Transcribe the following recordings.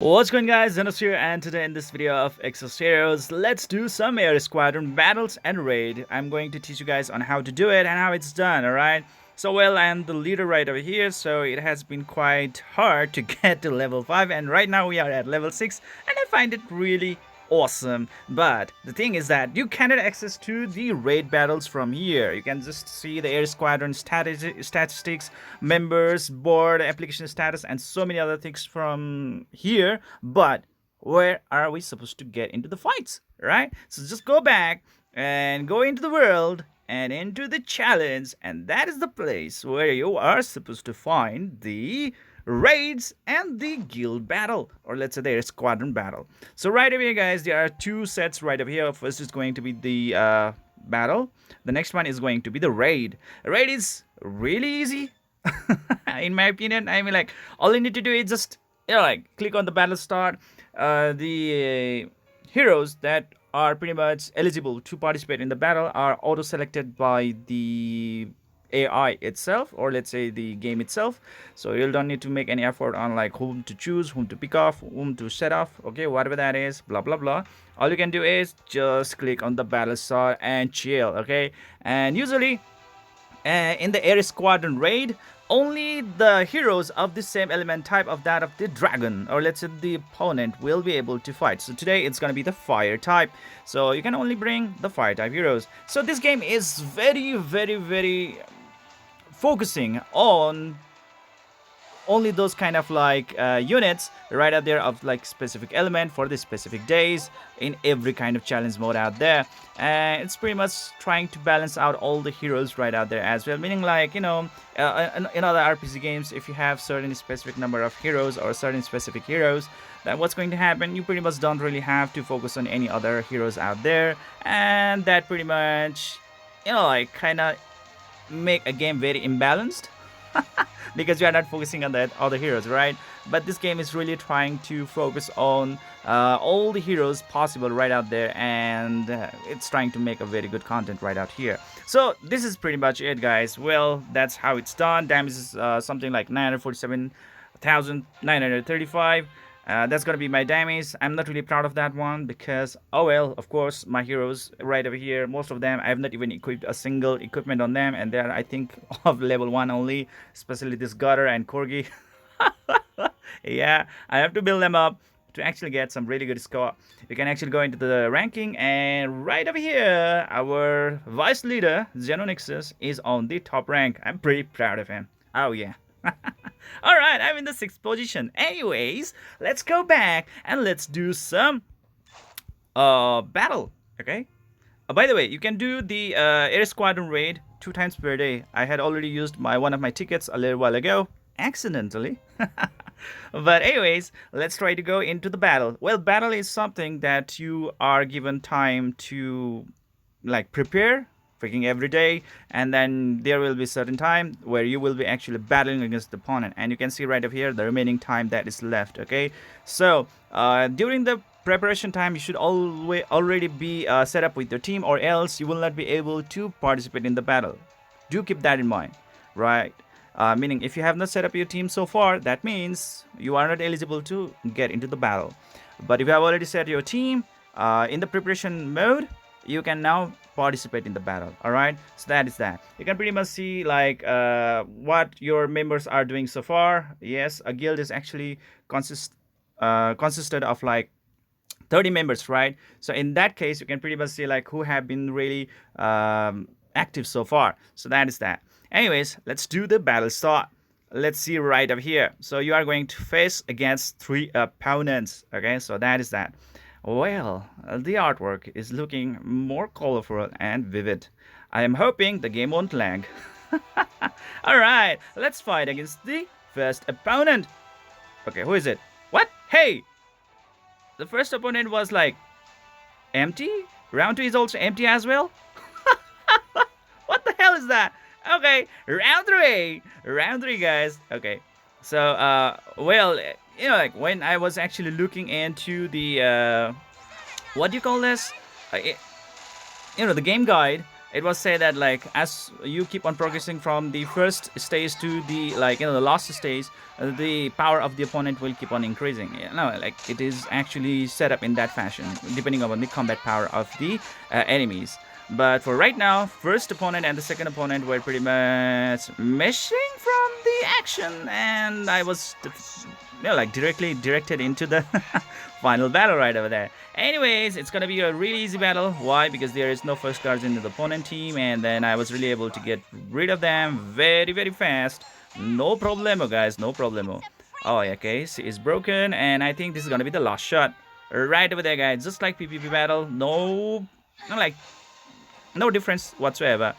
What's going guys, Zennosh here, and today in this video of Exos Heroes, let's do some Air Squadron battles and raid. I'm going to teach you guys on how to do it and how it's done, alright? So well, I'm the leader right over here, so it has been quite hard to get to level 5, and right now we are at level 6, and I find it really awesome. But the thing is that you cannot access to the raid battles from here. You can just see the Air Squadron statistics, members, board, application status, and so many other things from here. But where are we supposed to get into the fights, right? So just go back and go into the world and into the challenge, and that is the place where you are supposed to find the raids and the guild battle, or let's say the squadron battle. So right over here guys, there are two sets right over here. First is going to be the battle, the next one is going to be the raid. Raid is really easy in my opinion. I mean, like, all you need to do is just like click on the battle start. The heroes that are pretty much eligible to participate in the battle are auto selected by the AI itself, or let's say the game itself. So you don't need to make any effort on like whom to choose, whom to pick off, whom to set off, okay, whatever that is, blah blah blah. All you can do is just click on the battle start and chill, okay? And usually in the Air Squadron raid, only the heroes of the same element type of that of the dragon, or let's say the opponent, will be able to fight. So today it's gonna be the fire type, so you can only bring the fire type heroes. So this game is very focusing on only those kind of like units right out there of like specific element for the specific days in every kind of challenge mode out there. And it's pretty much trying to balance out all the heroes right out there as well, meaning like, you know, in other RPG games, if you have certain specific number of heroes or certain specific heroes, then what's going to happen, you pretty much don't really have to focus on any other heroes out there, and that pretty much, you know, like kind of make a game very imbalanced because you are not focusing on that other heroes, right? But this game is really trying to focus on all the heroes possible right out there, and it's trying to make a very good content right out here. So this is pretty much it guys. Well, that's how it's done. Damage is something like 947,935. That's gonna be my damage. I'm not really proud of that one because, oh well, of course, my heroes right over here, most of them I have not even equipped a single equipment on them, and they're, I think, of level 1 only, especially this gutter and corgi. Yeah, I have to build them up to actually get some really good score. You can actually go into the ranking, and right over here our vice leader Zennosh is on the top rank. I'm pretty proud of him. Oh yeah. Alright, I'm in the 6th position. Anyways, let's go back and let's do some battle, okay? By the way, you can do the Air Squadron raid 2 times per day. I had already used one of my tickets a little while ago, accidentally. But anyways, let's try to go into the battle. Well, battle is something that you are given time to like prepare freaking every day, and then there will be certain time where you will be actually battling against the opponent, and you can see right up here the remaining time that is left, okay? So during the preparation time, you should already be set up with your team, or else you will not be able to participate in the battle. Do keep that in mind, right? Meaning if you have not set up your team so far, that means you are not eligible to get into the battle. But if you have already set your team in the preparation mode, you can now participate in the battle. All right, so that is that. You can pretty much see like what your members are doing so far. Yes, a guild is actually consisted of like 30 members, right? So in that case, you can pretty much see like who have been really active so far. So that is that. Anyways, let's do the battle start. Let's see right up here. So you are going to face against 3 opponents, okay? So that is that. Well, the artwork is looking more colorful and vivid. I am hoping the game won't lag. Alright, let's fight against the first opponent. Okay, who is it? What? Hey! The first opponent was like empty? Round 2 is also empty as well? What the hell is that? Okay, round 3. Round 3, guys. Okay, so, well, you know, like when I was actually looking into the what do you call this, you know, the game guide, it was said that like as you keep on progressing from the first stage to the like the last stage, the power of the opponent will keep on increasing. Like it is actually set up in that fashion depending on the combat power of the enemies. But for right now, first opponent and the second opponent were pretty much missing from the action, and I was like directly directed into the final battle right over there. Anyways, it's gonna be a really easy battle. Why? Because there is no first guards in the opponent team, and then I was really able to get rid of them very, very fast. No problemo, guys. No problemo. Oh, yeah, case is broken, and I think this is gonna be the last shot. Right over there, guys. Just like PvP battle, like no difference whatsoever,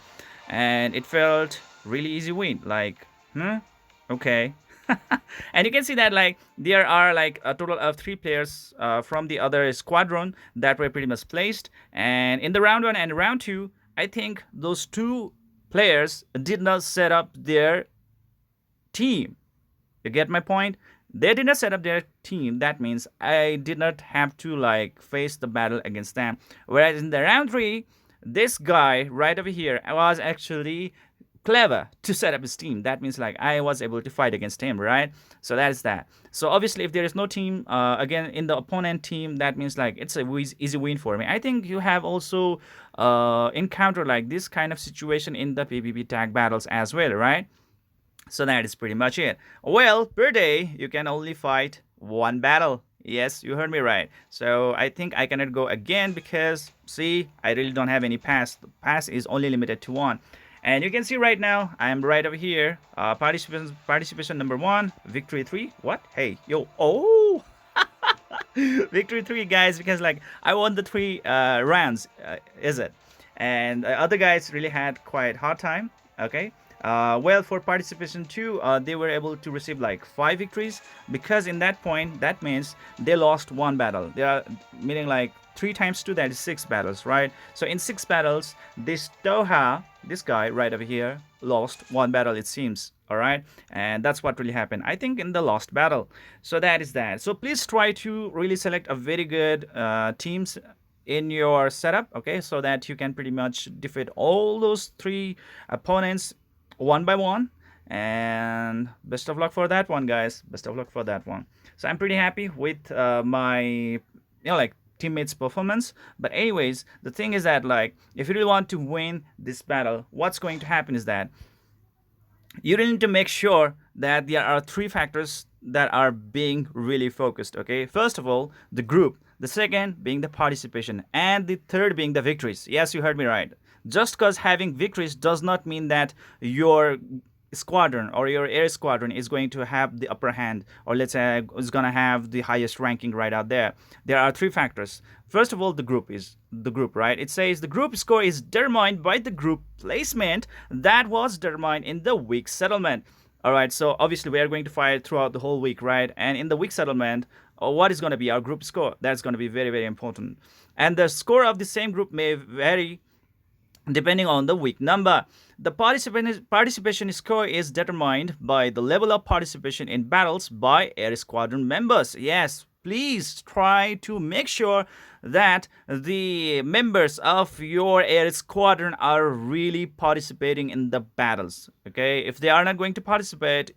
and it felt really easy win. Like, okay. And you can see that like there are like a total of 3 players from the other squadron that were pretty much placed, and in the round 1 and round 2 I think those 2 players did not set up their team. You get my point? They did not set up their team. That means I did not have to like face the battle against them. Whereas in the round 3, this guy right over here was actually clever to set up his team. That means like I was able to fight against him, right? So that is that. So obviously if there is no team again in the opponent team, that means like it's a easy win for me. I think you have also encountered like this kind of situation in the PvP tag battles as well, right? So that is pretty much it. Well, per day you can only fight 1 battle. Yes, you heard me right. So I think I cannot go again because see, I really don't have any pass. The pass is only limited to 1. And you can see right now, I'm right over here. Participation number 1, victory 3. What? Hey, yo, oh, victory 3, guys, because like I won the 3 rounds, is it? And other guys really had quite hard time. Okay. Well, for participation 2, they were able to receive like 5 victories because in that point, that means they lost 1 battle. They are meaning like 3 times 2, that is 6 battles, right? So in 6 battles, this Toha, this guy right over here, lost 1 battle, it seems. All right, and that's what really happened, I think, in the last battle. So that is that. So please try to really select a very good teams in your setup, okay, so that you can pretty much defeat all those 3 opponents one by one. And best of luck for that one, guys. Best of luck for that one. So I'm pretty happy with my like teammates performance. But anyways, the thing is that like if you really want to win this battle, what's going to happen is that you really need to make sure that there are 3 factors that are being really focused. Okay, first of all, the group, the second being the participation, and the third being the victories. Yes, you heard me right. Just because having victories does not mean that your squadron or your air squadron is going to have the upper hand, or let's say is going to have the highest ranking right out there. There are 3 factors. First of all, the group is the group, right? It says the group score is determined by the group placement that was determined in the week settlement. All right, so obviously we are going to fight throughout the whole week, right? And in the week settlement, what is going to be our group score? That's going to be very, very important. And the score of the same group may vary depending on the week number. The participation score is determined by the level of participation in battles by air squadron members. Yes, please try to make sure that the members of your air squadron are really participating in the battles. Okay, if they are not going to participate,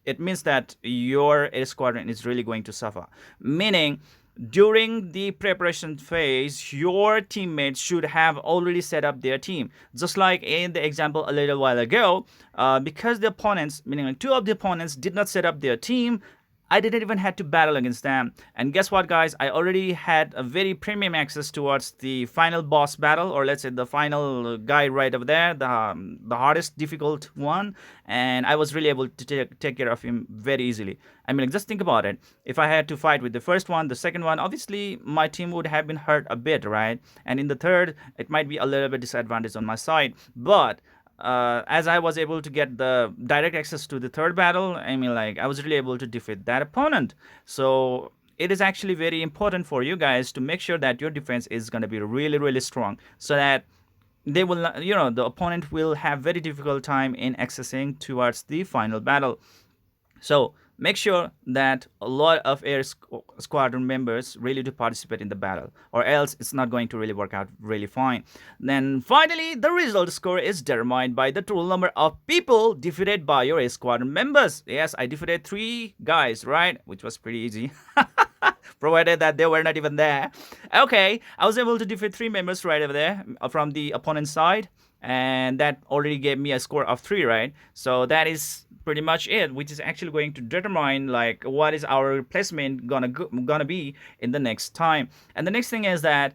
it means that your air squadron is really going to suffer. Meaning, during the preparation phase, your teammates should have already set up their team. Just like in the example a little while ago, because the opponents, meaning like 2 of the opponents, did not set up their team, I didn't even have to battle against them. And guess what, guys? I already had a very premium access towards the final boss battle, or let's say the final guy right over there, the hardest difficult one. And I was really able to take care of him very easily. I mean, like, just think about it. If I had to fight with the first one, the second one, obviously my team would have been hurt a bit, right? And in the third, it might be a little bit disadvantage on my side. But as I was able to get the direct access to the third battle, I mean, like, I was really able to defeat that opponent. So it is actually very important for you guys to make sure that your defense is going to be really, really strong, so that they will not, the opponent will have very difficult time in accessing towards the final battle. So make sure that a lot of squadron members really do participate in the battle, or else it's not going to really work out really fine. Then finally, the result score is determined by the total number of people defeated by your squadron members. Yes, I defeated 3 guys, right? Which was pretty easy. Provided that they were not even there. Okay, I was able to defeat 3 members right over there from the opponent's side, and that already gave me a score of 3, right? So that is pretty much it, which is actually going to determine like what is our placement gonna be in the next time. And the next thing is that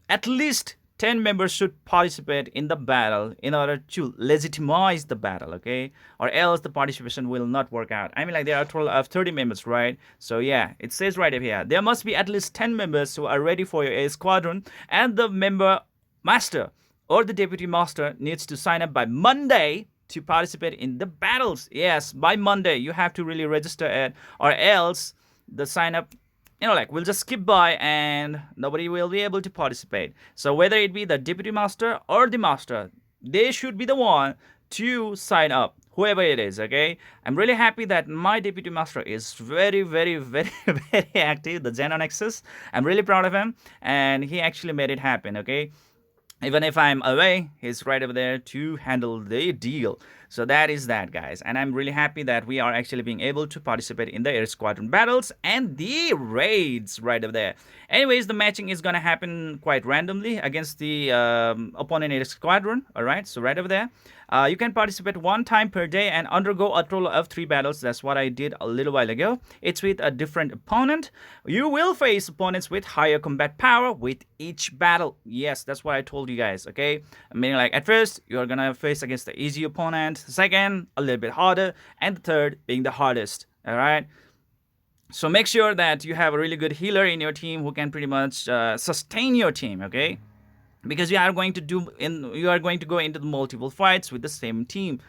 at least 10 members should participate in the battle in order to legitimize the battle, okay? Or else the participation will not work out. I mean, like, there are a total of 30 members, right? So yeah, it says right up here, there must be at least 10 members who are ready for your squadron, and the member master or the deputy master needs to sign up by Monday to participate in the battles. Yes, by Monday you have to really register it, or else the sign up, like, we'll just skip by and nobody will be able to participate. So whether it be the deputy master or the master, they should be the one to sign up, whoever it is, okay? I'm really happy that my deputy master is very, very, very, very active, the Zennosh Exos. I'm really proud of him, and he actually made it happen, okay? Even if I'm away, he's right over there to handle the deal. So that is that, guys. And I'm really happy that we are actually being able to participate in the air squadron battles and the raids right over there. Anyways, the matching is going to happen quite randomly against the opponent air squadron. All right, so right over there. You can participate 1 time per day and undergo a total of 3 battles. That's what I did a little while ago. It's with a different opponent. You will face opponents with higher combat power with each battle. Yes, that's what I told you guys, okay? Meaning, like, at first, you're going to face against the easy opponent. Second, a little bit harder. And the third being the hardest, all right? So make sure that you have a really good healer in your team who can pretty much sustain your team, okay? Because you are going to go into the multiple fights with the same team,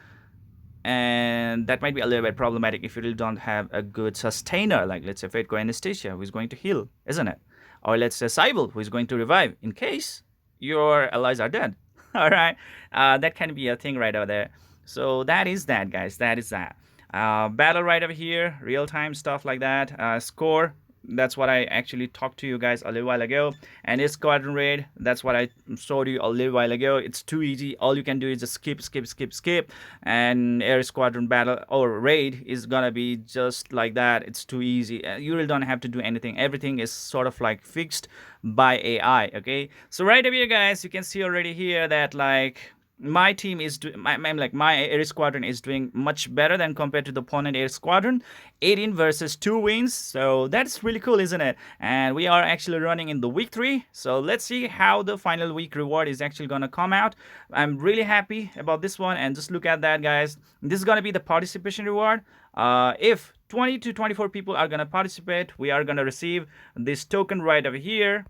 and that might be a little bit problematic if you really don't have a good sustainer, like, let's say, Fateco Anastasia, who is going to heal, isn't it? Or let's say Cybele, who is going to revive in case your allies are dead. All right, that can be a thing right over there. So that is that, guys. That is that. Battle right over here, real time stuff like that. Score. That's what I actually talked to you guys a little while ago. And it's squadron raid. That's what I showed you a little while ago. It's too easy. All you can do is just skip. And air squadron battle or raid is gonna be just like that. It's too easy. You really don't have to do anything. Everything is sort of like fixed by AI. Okay. So right over here, guys, you can see already here that, like, my team is my air squadron is doing much better than compared to the opponent air squadron. 18 versus 2 wins, so that's really cool, isn't it? And we are actually running in the week 3, so let's see how the final week reward is actually gonna come out. I'm really happy about this one, and just look at that, guys. This is gonna be the participation reward. If 20 to 24 people are gonna participate, we are gonna receive this token right over here.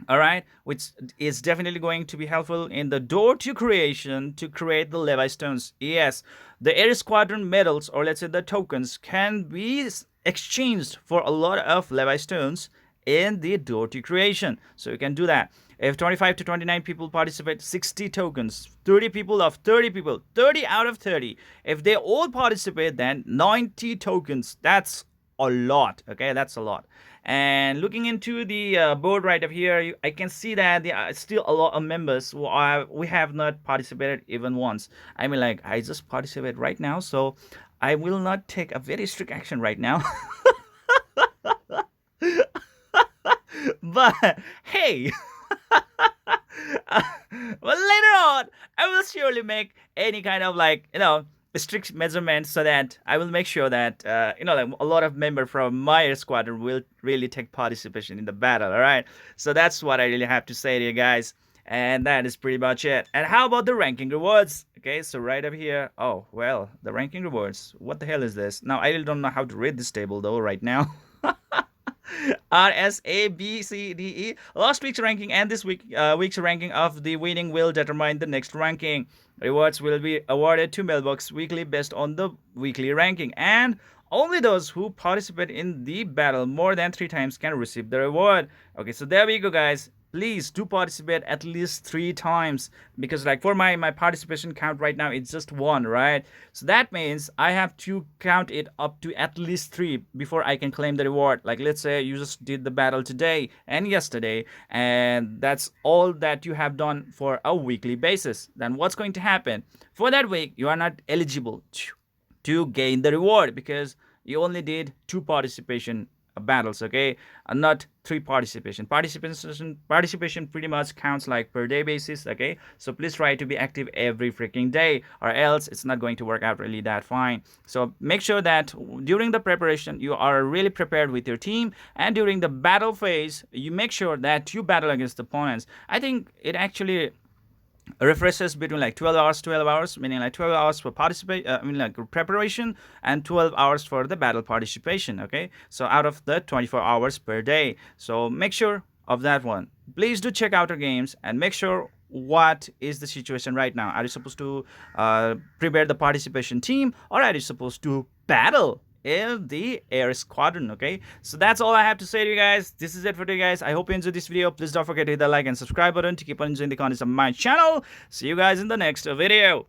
All right, which is definitely going to be helpful in the door to creation to create the Levi stones. Yes, the air squadron medals, or let's say the tokens, can be exchanged for a lot of Levi stones in the door to creation. So you can do that. If 25 to 29 people participate, 60 tokens. 30 people of 30 people, 30 out of 30. If they all participate, then 90 tokens. That's a lot, okay? That's a lot. And looking into the board right up here, I can see that there are still a lot of members who we have not participated even once. I mean, like, I just participate right now, so I will not take a very strict action right now. But hey, well, later on, I will surely make any kind of, like, strict measurements, so that I will make sure that like, a lot of members from my squadron will really take participation in the battle. All right, so that's what I really have to say to you guys, and that is pretty much it. And how about the ranking rewards? Okay, so right up here, oh well, the ranking rewards, what the hell is this? Now I really don't know how to read this table though right now. R, S, A, B, C, D, E. Last week's ranking and this week's ranking of the winning will determine the next ranking. Rewards will be awarded to Mailbox Weekly based on the weekly ranking, and only those who participate in the battle more than 3 times can receive the reward. Okay, so there we go, guys. please do participate at least 3 times, because like for my participation count right now it's just 1, right? So that means I have to count it up to at least 3 before I can claim the reward. Like let's say you just did the battle today and yesterday, and that's all that you have done for a weekly basis. Then what's going to happen? For that week you are not eligible to gain the reward, because you only did 2 participation battles, okay, and not 3 participation pretty much counts like per day basis, okay? So please try to be active every freaking day, or else it's not going to work out really that fine. So make sure that during the preparation you are really prepared with your team, and during the battle phase you make sure that you battle against the opponents. I think it actually refreshes between like 12 hours, meaning like 12 hours for participate like preparation, and 12 hours for the battle participation, okay? So out of the 24 hours per day, so make sure of that one. Please do check out our games and make sure what is the situation right now. Are you supposed to prepare the participation team, or are you supposed to battle in the air squadron? Okay, so that's all I have to say to you guys. This is it for today, guys. I hope you enjoyed this video. Please don't forget to hit the like and subscribe button to keep on enjoying the contents of my channel. See you guys in the next video.